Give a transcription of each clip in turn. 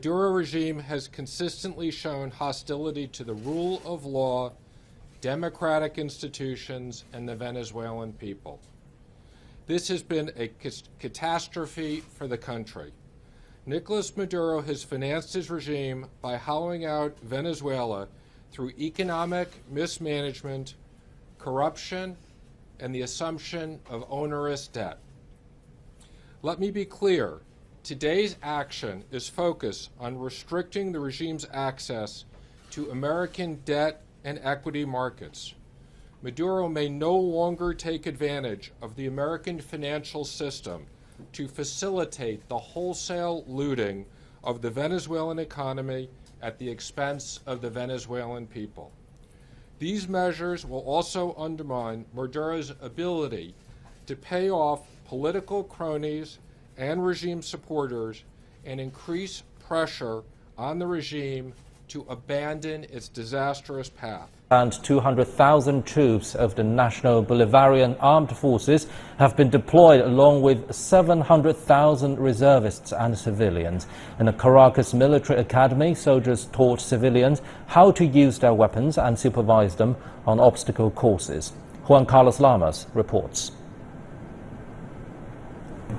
Maduro regime has consistently shown hostility to the rule of law, democratic institutions, and the Venezuelan people. This has been a catastrophe for the country. Nicolas Maduro has financed his regime by hollowing out Venezuela through economic mismanagement, corruption, and the assumption of onerous debt. Let me be clear, today's action is focused on restricting the regime's access to American debt and equity markets. Maduro may no longer take advantage of the American financial system to facilitate the wholesale looting of the Venezuelan economy at the expense of the Venezuelan people. These measures will also undermine Maduro's ability to pay off political cronies and regime supporters and increase pressure on the regime to abandon its disastrous path. And 200,000 troops of the National Bolivarian Armed Forces have been deployed along with 700,000 reservists and civilians. In the Caracas Military Academy, soldiers taught civilians how to use their weapons and supervise them on obstacle courses. Juan Carlos Lamas reports.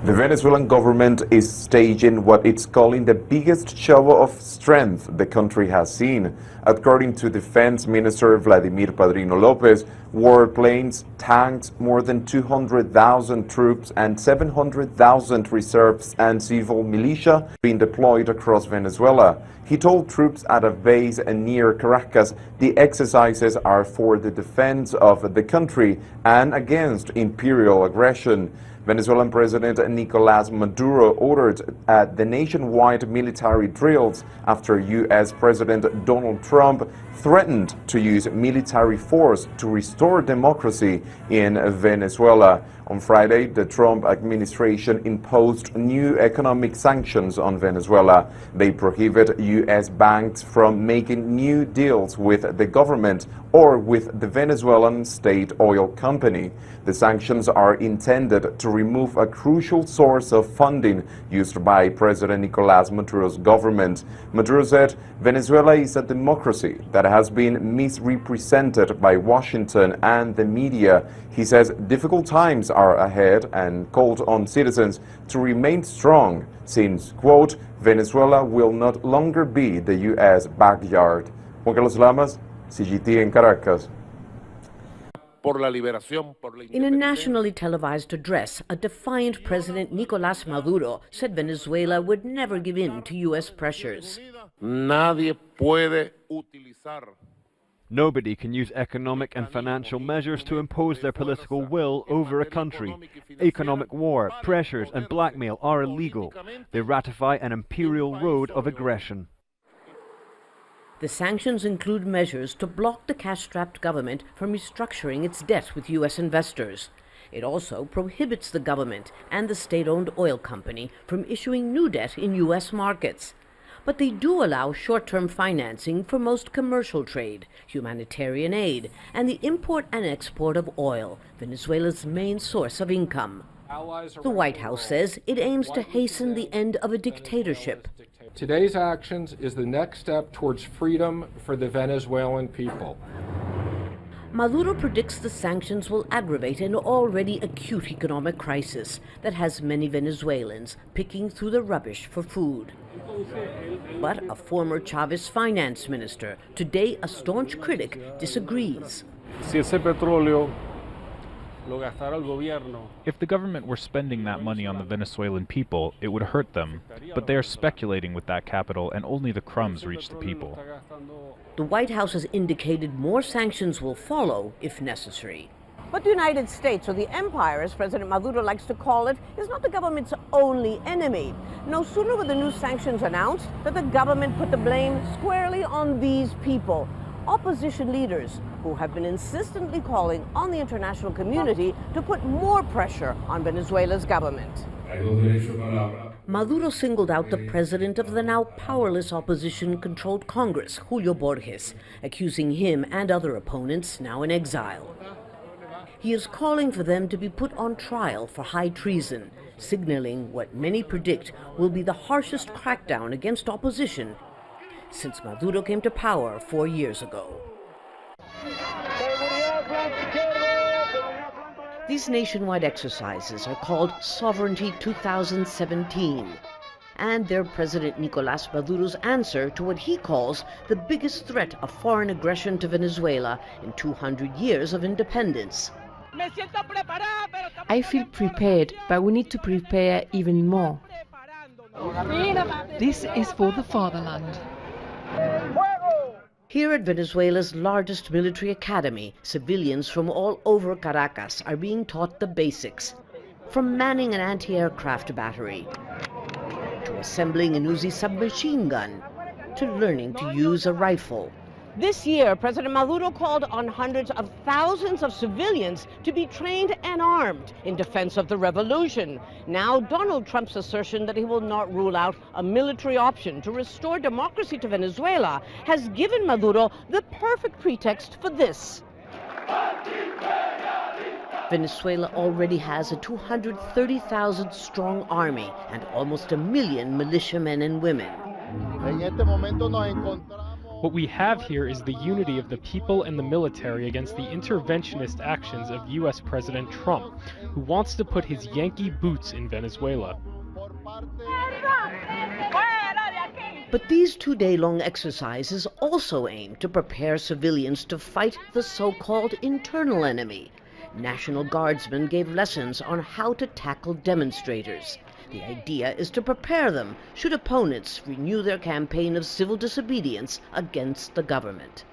The Venezuelan government is staging what it's calling the biggest show of strength the country has seen. According to Defense Minister Vladimir Padrino Lopez, warplanes, tanks, more than 200,000 troops and 700,000 reserves and civil militia being deployed across Venezuela. He told troops at a base near Caracas the exercises are for the defense of the country and against imperial aggression. Venezuelan President Nicolas Maduro ordered the nationwide military drills after U.S. President Donald Trump threatened to use military force to restore democracy in Venezuela. On Friday, the Trump administration imposed new economic sanctions on Venezuela. They prohibit U.S. banks from making new deals with the government or with the Venezuelan state oil company. The sanctions are intended to remove a crucial source of funding used by President Nicolas Maduro's government. Maduro said Venezuela is a democracy that has been misrepresented by Washington and the media. He says difficult times are ahead and called on citizens to remain strong since, quote, Venezuela will not longer be the U.S. backyard. Juan Carlos Lamas, CGT in Caracas. In a nationally televised address, a defiant President Nicolas Maduro said Venezuela would never give in to U.S. pressures. Nobody can use economic and financial measures to impose their political will over a country. Economic war, pressures and blackmail are illegal. They ratify an imperial road of aggression. The sanctions include measures to block the cash-strapped government from restructuring its debt with U.S. investors. It also prohibits the government and the state-owned oil company from issuing new debt in U.S. markets. But they do allow short-term financing for most commercial trade, humanitarian aid, and the import and export of oil, Venezuela's main source of income. The White House says it aims to hasten the end of a dictatorship. Today's actions is the next step towards freedom for the Venezuelan people. Maduro predicts the sanctions will aggravate an already acute economic crisis that has many Venezuelans picking through the rubbish for food. But a former Chavez finance minister, today a staunch critic, disagrees. If the government were spending that money on the Venezuelan people, it would hurt them. But they are speculating with that capital, and only the crumbs reach the people. The White House has indicated more sanctions will follow if necessary. But the United States, or the empire, as President Maduro likes to call it, is not the government's only enemy. No sooner were the new sanctions announced than the government put the blame squarely on these people. Opposition leaders who have been insistently calling on the international community to put more pressure on Venezuela's government. Maduro singled out the president of the now powerless opposition-controlled Congress, Julio Borges, accusing him and other opponents, now in exile. He is calling for them to be put on trial for high treason, signaling what many predict will be the harshest crackdown against opposition since Maduro came to power 4 years ago. These nationwide exercises are called Sovereignty 2017, and they're President Nicolás Maduro's answer to what he calls the biggest threat of foreign aggression to Venezuela in 200 years of independence. I feel prepared, but we need to prepare even more. This is for the fatherland. Here at Venezuela's largest military academy, civilians from all over Caracas are being taught the basics, from manning an anti-aircraft battery, to assembling an Uzi submachine gun, to learning to use a rifle. This year, President Maduro called on hundreds of thousands of civilians to be trained and armed in defense of the revolution. Now, Donald Trump's assertion that he will not rule out a military option to restore democracy to Venezuela has given Maduro the perfect pretext for this. Venezuela already has a 230,000-strong army and almost 1 million militiamen and women. What we have here is the unity of the people and the military against the interventionist actions of U.S. President Trump, who wants to put his Yankee boots in Venezuela. But these 2-day-long exercises also aim to prepare civilians to fight the so-called internal enemy. National Guardsmen gave lessons on how to tackle demonstrators. The idea is to prepare them should opponents renew their campaign of civil disobedience against the government.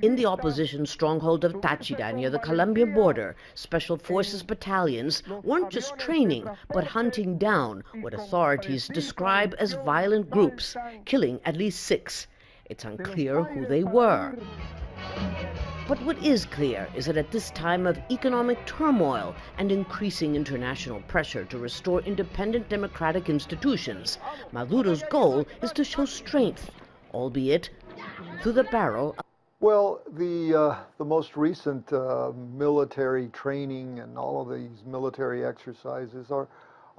In the opposition stronghold of Táchira near the Colombian border, Special Forces battalions weren't just training, but hunting down what authorities describe as violent groups, killing at least 6. It's unclear who they were. But what is clear is that at this time of economic turmoil and increasing international pressure to restore independent democratic institutions, Maduro's goal is to show strength, albeit through the barrel. Well, the most recent military training and all of these military exercises are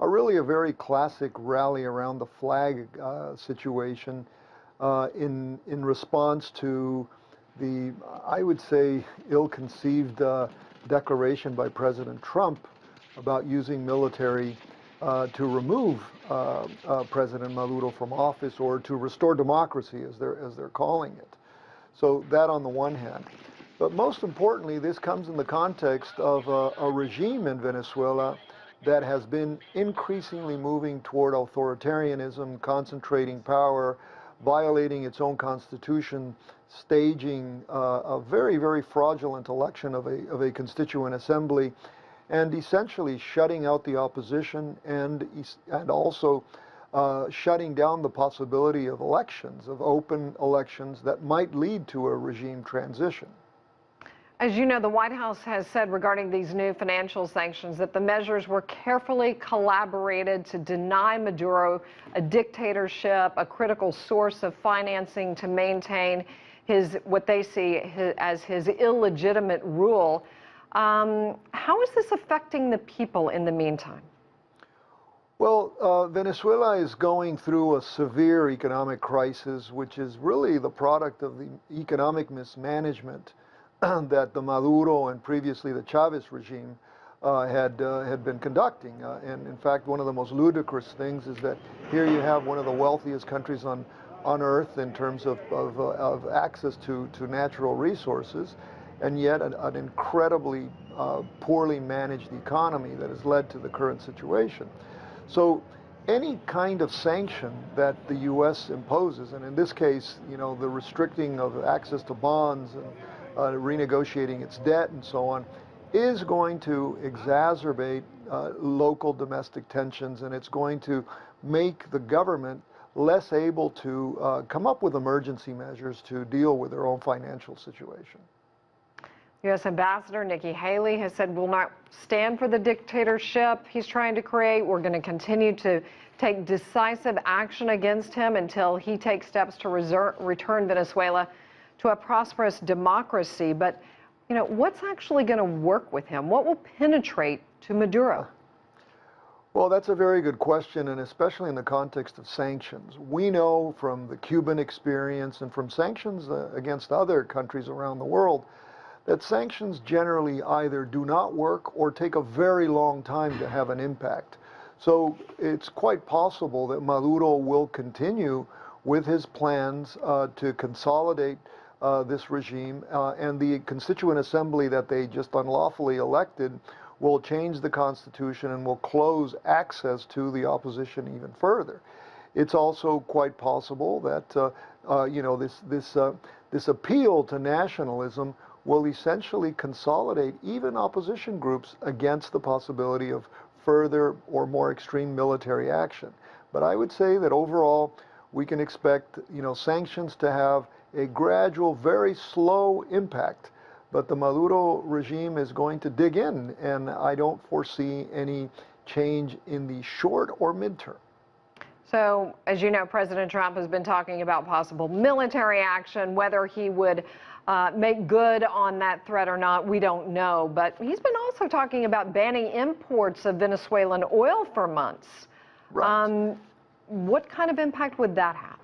really a very classic rally around the flag situation in response to the, I would say, ill-conceived declaration by President Trump about using military to remove President Maduro from office or to restore democracy, as they're calling it. So that on the one hand. But most importantly, this comes in the context of a regime in Venezuela that has been increasingly moving toward authoritarianism, concentrating power, violating its own constitution, staging a very, very fraudulent election of a constituent assembly, and essentially shutting out the opposition and also shutting down the possibility of elections, of open elections that might lead to a regime transition. As you know, the White House has said regarding these new financial sanctions that the measures were carefully collaborated to deny Maduro a dictatorship, a critical source of financing to maintain what they see as his illegitimate rule. How is this affecting the people in the meantime? Well, Venezuela is going through a severe economic crisis, which is really the product of the economic mismanagement that the Maduro and previously the Chavez regime had been conducting. And in fact, one of the most ludicrous things is that here you have one of the wealthiest countries on earth in terms of access to natural resources, and yet an incredibly poorly managed economy that has led to the current situation. So any kind of sanction that the U.S. imposes, and in this case, you know, the restricting of access to bonds and renegotiating its debt and so on, is going to exacerbate local domestic tensions, and it's going to make the government less able to come up with emergency measures to deal with their own financial situation. U.S. Ambassador Nikki Haley has said we'll not stand for the dictatorship he's trying to create. We're going to continue to take decisive action against him until he takes steps to return Venezuela to a prosperous democracy. But You know, what's actually going to work with him? What will penetrate to Maduro? Well, that's a very good question, and especially in the context of sanctions. We know from the Cuban experience and from sanctions against other countries around the world that sanctions generally either do not work or take a very long time to have an impact. So it's quite possible that Maduro will continue with his plans to consolidate this regime, and the Constituent Assembly that they just unlawfully elected will change the Constitution and will close access to the opposition even further. It's also quite possible that you know, this appeal to nationalism will essentially consolidate even opposition groups against the possibility of further or more extreme military action. But I would say that overall we can expect, you know, sanctions to have a gradual, very slow impact. But the Maduro regime is going to dig in, and I don't foresee any change in the short or midterm. So, as you know, President Trump has been talking about possible military action. Whether he would make good on that threat or not, we don't know. But he's been also talking about banning imports of Venezuelan oil for months. Right. What kind of impact would that have?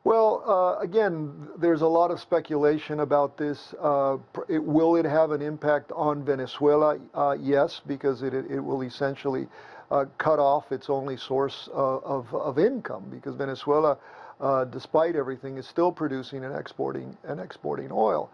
Well, again, there's a lot of speculation about this. Will it have an impact on Venezuela? Yes, because it will essentially cut off its only source of income, because Venezuela, despite everything, is still producing and exporting oil.